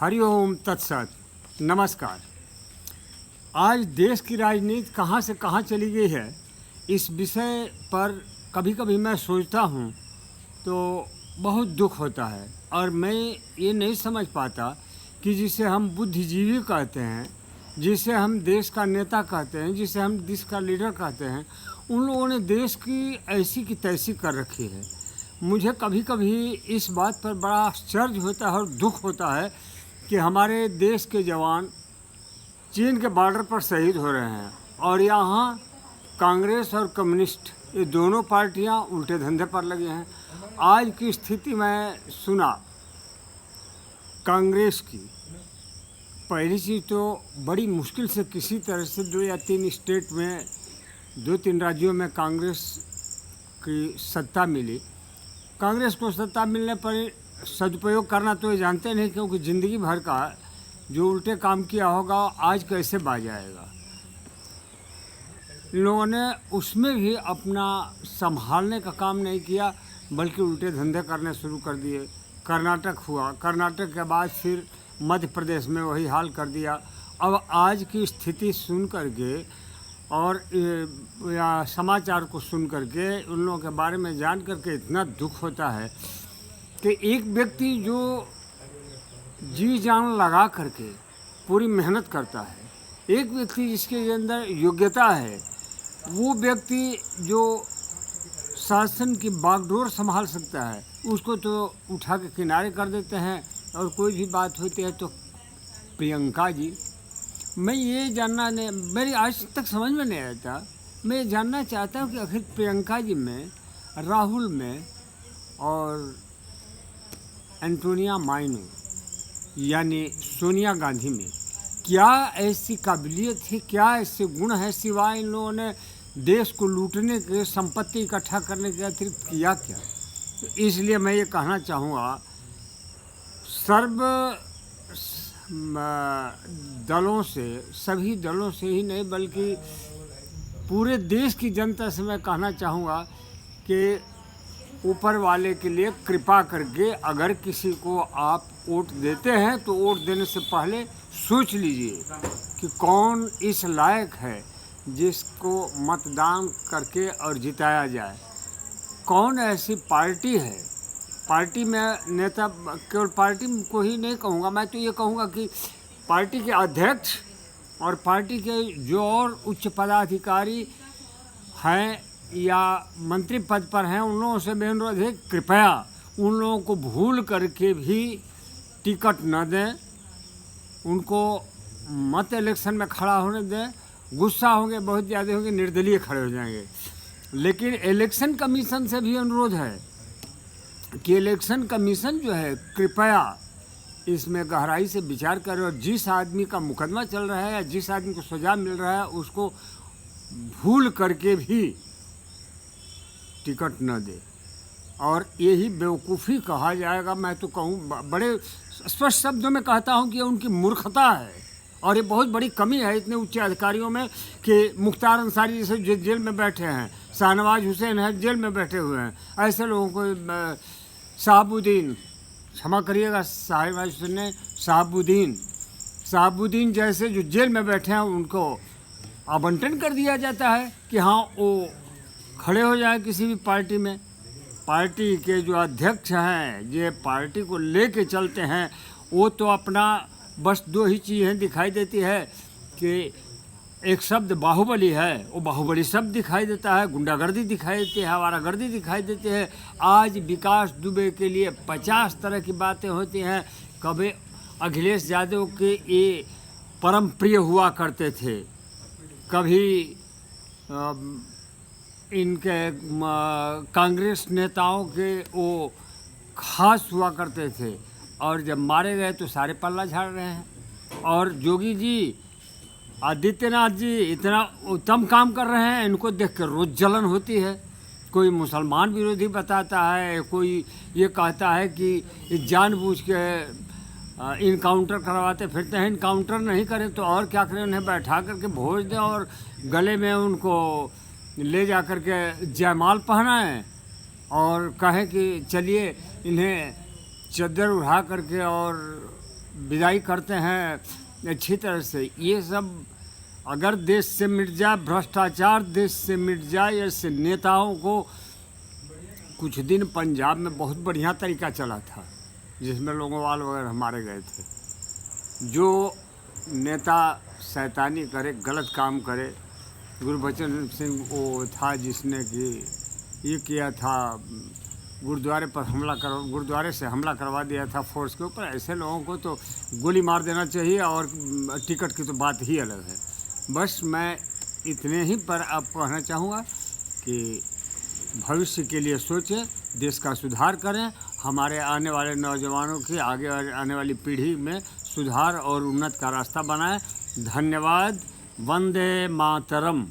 हरिओम तत्सत। नमस्कार। आज देश की राजनीति कहाँ से कहाँ चली गई है, इस विषय पर कभी कभी मैं सोचता हूँ तो बहुत दुख होता है। और मैं ये नहीं समझ पाता कि जिसे हम बुद्धिजीवी कहते हैं, जिसे हम देश का नेता कहते हैं, जिसे हम देश का लीडर कहते हैं, उन लोगों ने देश की ऐसी की तैसी कर रखी है। मुझे कभी कभी इस बात पर बड़ा आश्चर्य होता है और दुख होता है कि हमारे देश के जवान चीन के बॉर्डर पर शहीद हो रहे हैं और यहाँ कांग्रेस और कम्युनिस्ट ये दोनों पार्टियाँ उल्टे धंधे पर लगे हैं। आज की स्थिति में सुना कांग्रेस की, पहली चीज़ तो बड़ी मुश्किल से किसी तरह से 2 या 3 स्टेट में 2-3 राज्यों में कांग्रेस की सत्ता मिली। कांग्रेस को सत्ता मिलने पर सदुपयोग करना तो ये जानते नहीं, क्योंकि ज़िंदगी भर का जो उल्टे काम किया होगा आज कैसे बाज आएगा। इन लोगों ने उसमें भी अपना संभालने का काम नहीं किया, बल्कि उल्टे धंधे करने शुरू कर दिए। कर्नाटक हुआ, कर्नाटक के बाद फिर मध्य प्रदेश में वही हाल कर दिया। अब आज की स्थिति सुन करके और या समाचार को सुन करके उन लोगों के बारे में जान करके इतना दुख होता है कि एक व्यक्ति जो जी जान लगा करके पूरी मेहनत करता है, एक व्यक्ति जिसके अंदर योग्यता है, वो व्यक्ति जो शासन की बागडोर संभाल सकता है, उसको तो उठा के किनारे कर देते हैं। और कोई भी बात होती है तो प्रियंका जी, मैं ये जानना नहीं, मेरी आज तक समझ में नहीं आता। मैं ये जानना चाहता हूँ कि आखिर प्रियंका जी में, राहुल में और एंटोनिया माइनो यानी सोनिया गांधी में क्या ऐसी काबिलियत है, क्या ऐसे गुण है, सिवाय इन लोगों ने देश को लूटने के, संपत्ति इकट्ठा करने के अतिरिक्त किया क्या। तो इसलिए मैं ये कहना चाहूँगा, सर्व दलों से, सभी दलों से ही नहीं बल्कि पूरे देश की जनता से मैं कहना चाहूँगा कि ऊपर वाले के लिए कृपा करके अगर किसी को आप वोट देते हैं तो वोट देने से पहले सोच लीजिए कि कौन इस लायक है जिसको मतदान करके और जिताया जाए। कौन ऐसी पार्टी है, पार्टी में नेता, केवल पार्टी को ही नहीं कहूँगा, मैं तो ये कहूँगा कि पार्टी के अध्यक्ष और पार्टी के जो और उच्च पदाधिकारी हैं या मंत्री पद पर हैं, उन लोगों से मैं अनुरोध है, कृपया उन लोगों को भूल करके भी टिकट न दें, उनको मत इलेक्शन में खड़ा होने दें। गुस्सा होंगे, बहुत ज़्यादा होंगे, निर्दलीय खड़े हो जाएंगे। लेकिन इलेक्शन कमीशन से भी अनुरोध है कि इलेक्शन कमीशन जो है कृपया इसमें गहराई से विचार करे और जिस आदमी का मुकदमा चल रहा है या जिस आदमी को सज़ा मिल रहा है उसको भूल करके भी टिकट न दे। और यही बेवकूफ़ी कहा जाएगा। मैं तो कहूँ, बड़े स्पष्ट शब्दों में कहता हूँ कि उनकी मूर्खता है और ये बहुत बड़ी कमी है इतने उच्च अधिकारियों में कि मुख्तार अंसारी जैसे जेल में बैठे हैं, शाहनवाज हुसैन है जेल में बैठे हुए हैं, ऐसे लोगों को शहाबुद्दीन, क्षमा करिएगा शाहनवाज हुसैन ने, शहाबुद्दीन जैसे जो जेल में बैठे हैं उनको आवंटन कर दिया जाता है कि हाँ वो खड़े हो जाए किसी भी पार्टी में। पार्टी के जो अध्यक्ष हैं, जो पार्टी को लेके चलते हैं, वो तो अपना बस 2 ही चीज़ें दिखाई देती है कि एक शब्द बाहुबली है, वो बाहुबली शब्द दिखाई देता है, गुंडागर्दी दिखाई देती है, आवारागर्दी दिखाई देती है। आज विकास दुबे के लिए 50 तरह की बातें होती हैं। कभी अखिलेश यादव के ये परम प्रिय हुआ करते थे, कभी इनके कांग्रेस नेताओं के वो खास हुआ करते थे, और जब मारे गए तो सारे पल्ला झाड़ रहे हैं। और योगी जी, आदित्यनाथ जी इतना उत्तम काम कर रहे हैं, इनको देख के रोज़ जलन होती है। कोई मुसलमान विरोधी बताता है, कोई ये कहता है कि जानबूझ के इनकाउंटर करवाते फिरते हैं। इनकाउंटर नहीं करें तो और क्या करें, उन्हें बैठा करके भोज दें और गले में उनको ले जा कर के जयमाल पहनाएं और कहें कि चलिए इन्हें चद्दर उड़ा करके और विदाई करते हैं अच्छी तरह से। ये सब अगर देश से मिट जाए, भ्रष्टाचार देश से मिट जाए, ऐसे नेताओं को कुछ दिन पंजाब में बहुत बढ़िया तरीका चला था जिसमें लोगोंवाल वगैरह मारे गए थे। जो नेता शैतानी करे, गलत काम करे, गुरबचन सिंह वो था जिसने कि ये किया था, गुरुद्वारे पर गुरुद्वारे से हमला करवा दिया था फोर्स के ऊपर। ऐसे लोगों को तो गोली मार देना चाहिए और टिकट की तो बात ही अलग है। बस मैं इतने ही पर आपको कहना चाहूँगा कि भविष्य के लिए सोचें, देश का सुधार करें, हमारे आने वाले नौजवानों की आगे आने वाली पीढ़ी में सुधार और उन्नत का रास्ता बनाएं। धन्यवाद। वंदे मातरम।